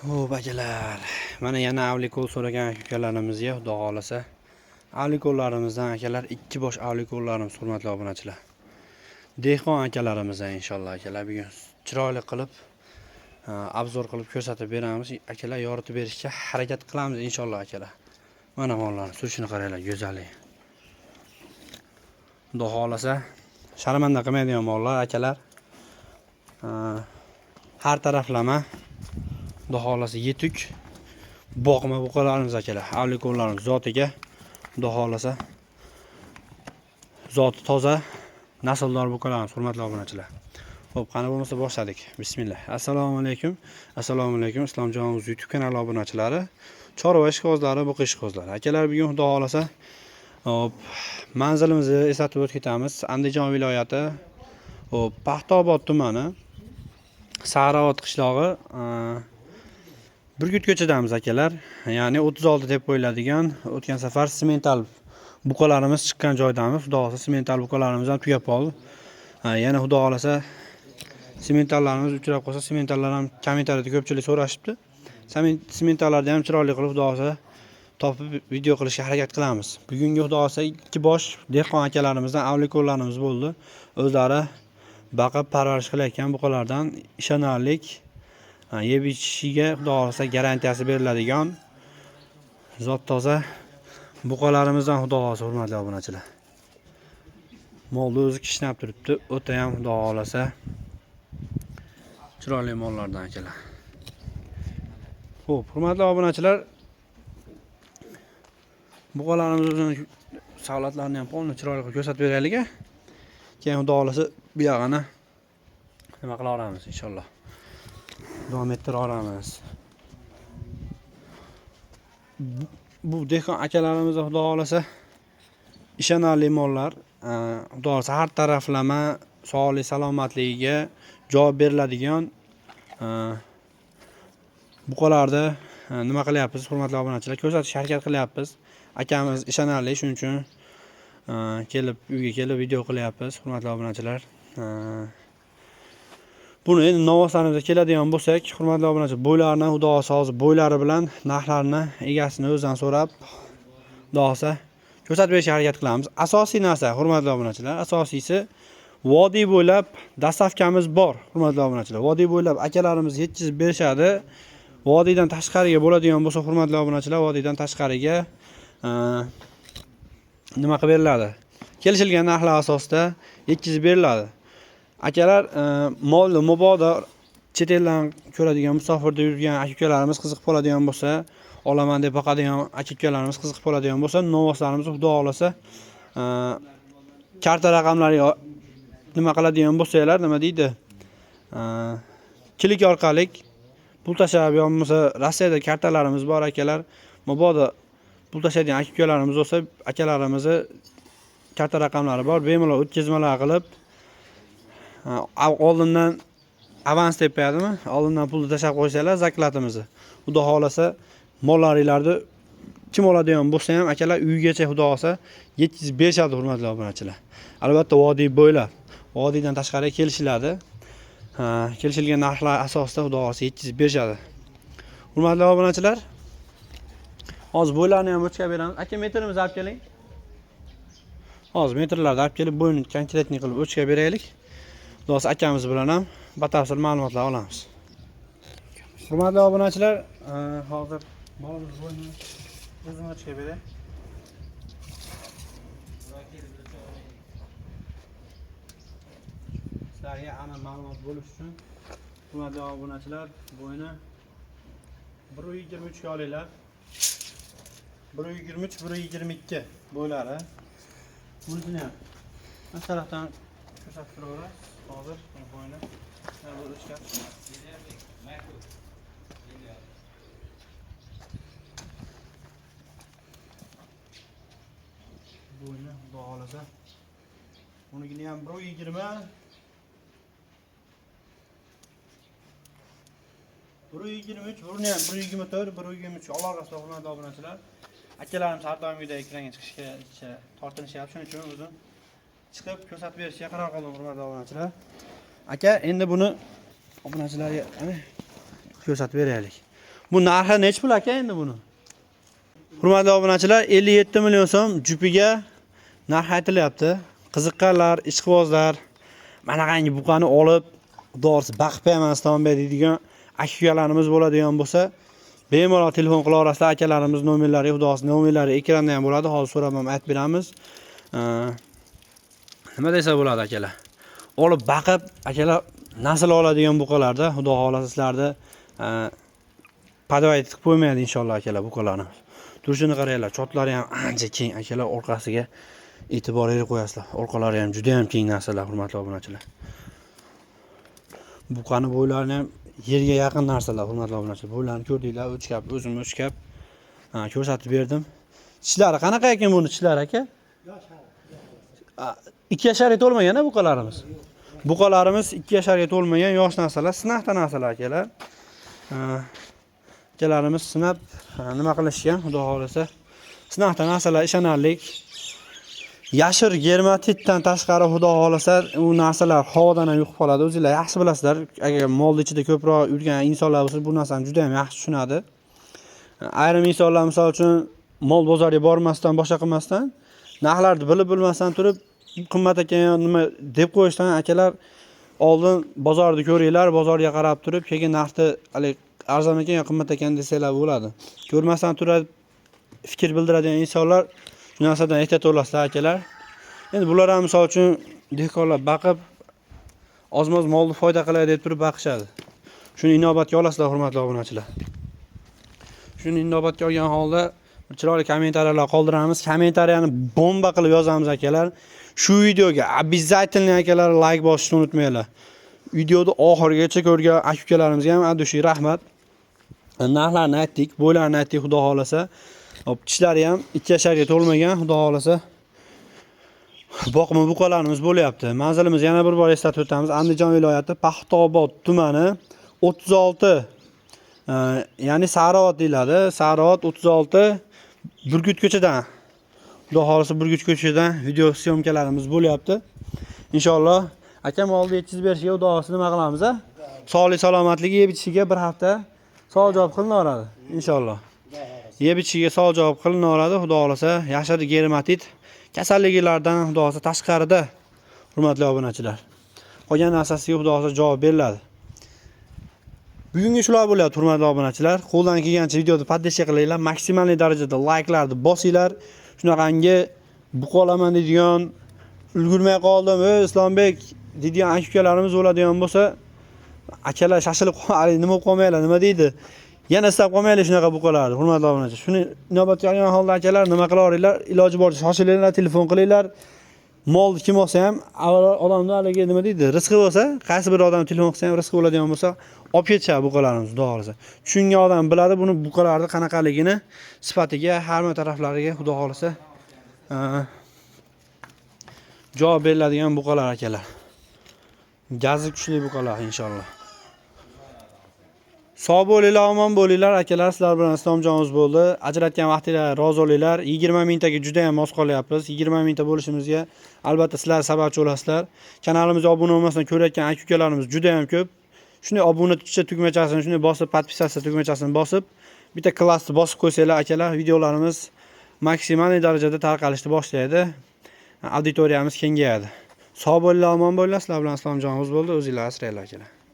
Xo'p akalar, mana yana avlikol so'ragan ukalarimizga xudo xolasa avlikollarimizdan akalar ikki bosh avlikollarimiz hurmatli obunachilar. Dehqon akalarimizdan inshaalloh akalar bugun chiroyli qilib obzor qilib ko'rsatib beramiz. Akalar yoritib berishga harakat qilamiz inshaalloh akalar. Mana mollarni surishini qaranglar, go'zalligi. Xudo xolasa sharmanda qilmaydigan mollar akalar. Har taraflama Xudo xolasa yetuk boqma buqalarimiz akalar. Avlikollarimiz zotiga Xudo xolasa zoti toza nasldor buqalarimiz hurmatli obunachilar. Xo'p, qani bo'lmasa boshladik. Bismillah. Assalomu alaykum. Assalomu alaykum. Islomjonimiz YouTube kanali obunachilari, chorva ishqibozlari, buqa ishqibozlari. Akalar bugun Xudo xolasa hop manzilimizni eslatib o'tib ketamiz. Andijon viloyati, hop Paxtaobod tumani, Sariobod qishlog'i, Burgut ko'chadamiz akalar. Ya'ni 36 deb qo'yiladigan o'tgan safar semental buqalarimiz chiqqan joydamiz. Xudo xolasa semental buqalarimiz ham tugab qoldi. Yana Xudo xolasa sementallarimiz uchrab qolsa, sementallar ham kommentariyada ko'pchilik so'rashibdi. Sementallarni ham chiroyli qilib Xudo xolasa topib video qilishga harakat qilamiz. Bugungi Xudo xolasa ikki bosh dehqon akalarimizdan avlikollarimiz bo'ldi. O'zlari baqib parvarish qilayotgan buqalardan ishonarli, yeb ichishiga Xudo xolasa garantiyasi beriladigan zot toza buqalarimizdan Xudo xolasa hurmatli obunachilar. Molni o'zi kishnab turibdi. O'ta ham Xudo xolasa chiroyli mollardan akalar. Xo'p, hurmatli obunachilar, buqalarimizning savlatlarini ham polni chiroyli qilib ko'rsatib beraylik. Keyin Xudo xolasa bu yog'ini nima qila olamiz inshaalloh. Davom ettira olamiz. Bu dehqon akalarimiz Xudo xolasa ishonarli mollar. Xudo xolasa har taraflama sog'lik salomatligiga javob beriladigan buqalarda nima qilyapmiz hurmatli obunachilar, ko'rsatishga harakat qilyapmiz. Akamiz ishonarli, shuning uchun uyga kelib video qilyapmiz hurmatli obunachilar. Buni endi navoslarimizga keladigan bo'lsak, hurmatli obunachilar, bo'ylarini Xudo xolasa hozir bo'ylari bilan narxlarini egasini o'zidan so'rab Xudo xolasa ko'rsatib berishga harakat qilamiz. Asosiy narsa hurmatli obunachilar, asosiysi vodiy bo'ylab dastavkamiz bor hurmatli obunachilar. Vodiy bo'ylab akalarimiz yetkazib berishadi. Vodiydan tashqariga bo'ladigan bo'lsa hurmatli obunachilar, vodiydan tashqariga nima qilib beriladi? Kelishilgan narxlar asosida yetkazib beriladi. Akalar molni mabodo chet eldan ko'radigan, musofirda yurgan aka-ukalarimiz qiziqib qoladigan bo'lsa, olaman deb boqadigan aka-ukalarimiz qiziqib qoladigan bo'lsa, novoslarimiz Xudo xolasa karta raqamlariga nima qiladigan bo'lsanglar, nima deydi? Klik orqali pul tashab yo'lmasa Rossiyada kartalarimiz bor akalar. Mabodo pul tashlaydigan aka-ukalarimiz bo'lsa, akalarimizni karta raqamlari bor. Bemalol o'tkazmalar qilib oldindan avans deb qo'yadimi? Oldindan pulni tashab qo'ysanglar zaklatimizni. Xudo xolasa mollaringlarni kim oladigan bo'lsa ham akalar uygacha Xudo xolasa yetkazib berishadi hurmatli obunachilar. Albatta vodiy bo'ylab, vodiydan tashqariga kelishiladi. Kelishilgan narxlar asosida Xudo xolasa yetkazib berishadi. Hurmatli obunachilar, hozir bo'ylarni ham o'chga beramiz. Aka, metrimizni olib keling. Hozir metrlarni olib kelib, bo'yni konkretni qilib o'chga beraylik. Xudo xolasa akamiz bilan ham batafsil ma'lumotlar olamiz. Hurmatli obunachilar, hozir molimiz bo'yni o'zini o'chga beray. Sizlarga aniq ma'lumot bo'lish uchun hurmatli obunachilar, bo'yni 1.23 ga olinglar. 1.23, 1.22 bo'ylari. Bunisini ham bu tarafdan ko'rsatib turaveramiz. Hozir bo'yni bu o'chga. Bo'yni Xudo xolasa bunigini ham 1.20, 1.23, burni ham 1.24, 1.23 aloqasida hurmatli obunachilar. Akalarimiz har doimgidek ekranga chiqishga tortinishyapti, shuning uchun o'zim chiqib ko'rsatib berishga qaror qildim hurmatli obunachilar. Aka, endi buni obunachilarga ko'rsatib beraylik. Bu narxi nech pul aka endi buni? Hurmatli obunachilar, 57 million so'm jupiga narx aytilyapti. Qiziqqanlar, ishqibozlar manaqangi buqani olib, xudosi baqib bermasdan deydigan aka-ukalarimiz bo'ladigan bo'lsa, bemalol telefon qila olasizlar. Akalarimiz nomerlari, xudosi nomerlari ekranda ham bo'ladi. Hozir so'rab ham aytib beramiz. Nima desa bo'ladi akalar? Olib baqib, akalar nasl oladigan buqalarda, xudo xolasa sizlarni padvoyat qilib qo'ymaydi inshaalloh akalar buqalarni. Turishini qaranglar, chotlari ham ancha keng akalar, orqasiga e'tiboringizni qo'yasizlar. Orqalari ham juda ham keng narsalar, hurmatli obunachilar. Buqani bo'ylarini ham yerga yaqin narsalar, hurmatli obunachilar. Bo'ylarini ko'rdinglar, o'chkap, o'zim o'chkap ko'rsatib berdim. Tishlari qanaqa ekan buni tishlari aka? 2 yasharga to'lmagan buqalarimiz. Buqalarimiz 2 yasharga to'lmagan yosh narsalar, sinaqda narsalar akalar. Akalarimiz sinab nima qilishgan, xudo xolasa. Sinaqda narsalar ishonarlik. Yashir germatitdan tashqari xudo xolasa u narsalar havodan ham yo'qib qoladi. O'zingizlar yaxshi bilasizlar. Agar molni ichida ko'proq yurgan insonlar bo'lsa, bu narsani juda ham yaxshi tushunadi. Ayrim insonlar misol uchun mol bozoriga bormasdan, boshqa qilmasdan, narxlarni bilib bilmasdan turib, qimmat ekan nima deb qo'yishdan akalar oldin bozorni ko'ringlar, bozorga qarab turib, keyin narxni arzon ekan yo qimmat ekan desalar bo'ladi. Ko'rmasdan turib fikr bildiradigan insonlar shu narsadan ehtiyot bo'lasizlar akalar. Endi bular ham misol uchun dehqonlar baqib ozmoz molni foyda qilay deb turib baqishadi. Shuni inobatga olasizlar, hurmatli obunachilar. Shuni inobatga olgan holda chiroyli kommentariyalar qoldiramiz. Kommentariyani bomba qilib yozamiz akalar. Shu videoga обязательно akalar like bosishni unutmanglar. Videoni oxirigacha ko'rgan aka-ukalarimizga ham adushi rahmat. Narxlarni aytdik, bo'ylarni aytdik, xudo xolasa. Tishlari ham 2 yasharga to'lmagan, xudo xolasa. Boqma buqalarimiz bo'lyapti. Manzilimiz yana bir bor eslatib o'tamiz. Andijon viloyati Paxtaobod tumani 36 ya'ni Sariobod deyiladi. Sariobod 36 Burgut ko'chadan. Xudo xolasa Burgut ko'chadan video syomkalarimiz bo'lyapti. Inshaalloh akam oldi yetkazib berishiga xudo xolasa nima qilamiz a? Sog'lik salomatligi yeb ichishiga bir hafta savol javob qilinaveradi inshaalloh. Yeb ichishiga savol javob qilinaveradi, xudo xolasa. Yashir germatit kasalliklardan xudo xolasa tashqarida, hurmatli obunachilar. Qolgan narsasiga xudo xolasa javob beriladi. Bugungi shular bo'lyapti, hurmatli obunachilar. Qo'ldan kelgancha videoni poddesh qilinglar, maksimal darajada like'larni bosinglar. Shunaqangi buqolaman deydigan, ulgurmay qoldim, Islombek deydigan aka-ukalarimiz bo'ladigan bo'lsa, akalar shashilib qoladi, nima qolmaylar, nima deydi? Yana istab qolmaylar shunaqa buqalarni, hurmatli obunachilar. Shuni inobatga olgan holda akalar nima qila olinglar? Iloji boricha shoshilinglar, telefon qilinglar. Mol kim olsa ham, odamlar haligi nima deydi? Rizqi bo'lsa, qaysi bir odam telefon qilsa ham rizqi bo'ladigan bo'lsa, olib ketishadi buqalarimiz, xudo xolasa. Tushungan odam biladi buni buqalarning qanaqaligini, sifatiga, hamma taraflariga xudo xolasa javob beriladigan buqalar akalar. Gazi kuchli buqalar inshaalloh. Sog' bo'linglar, omon bo'linglar akalar. Sizlar bilan Islomjonimiz bo'ldi. Ajratgan vaqtingizga rozi bo'linglar. 20 mingtaga juda ham mos qolyapmiz. 20 mingta bo'lishimizga albatta sizlar sababchi bo'lasizlar. Kanalimizga obuna bo'lmasdan ko'rayotgan aka-ukalarimiz juda ham ko'p. Shunday obuna tugmachasini shunday bosib, podpisatsiya tugmachasini bosib, bitta klassni bosib qo'ysanglar akalar, videolarimiz maksimal darajada tarqalishni boshlaydi. Auditoriyamiz kengayadi. Sog' bo'linglar, omon bo'linglar. Sizlar bilan Islomjonimiz bo'ldi. O'zingizlar asranglar akalar.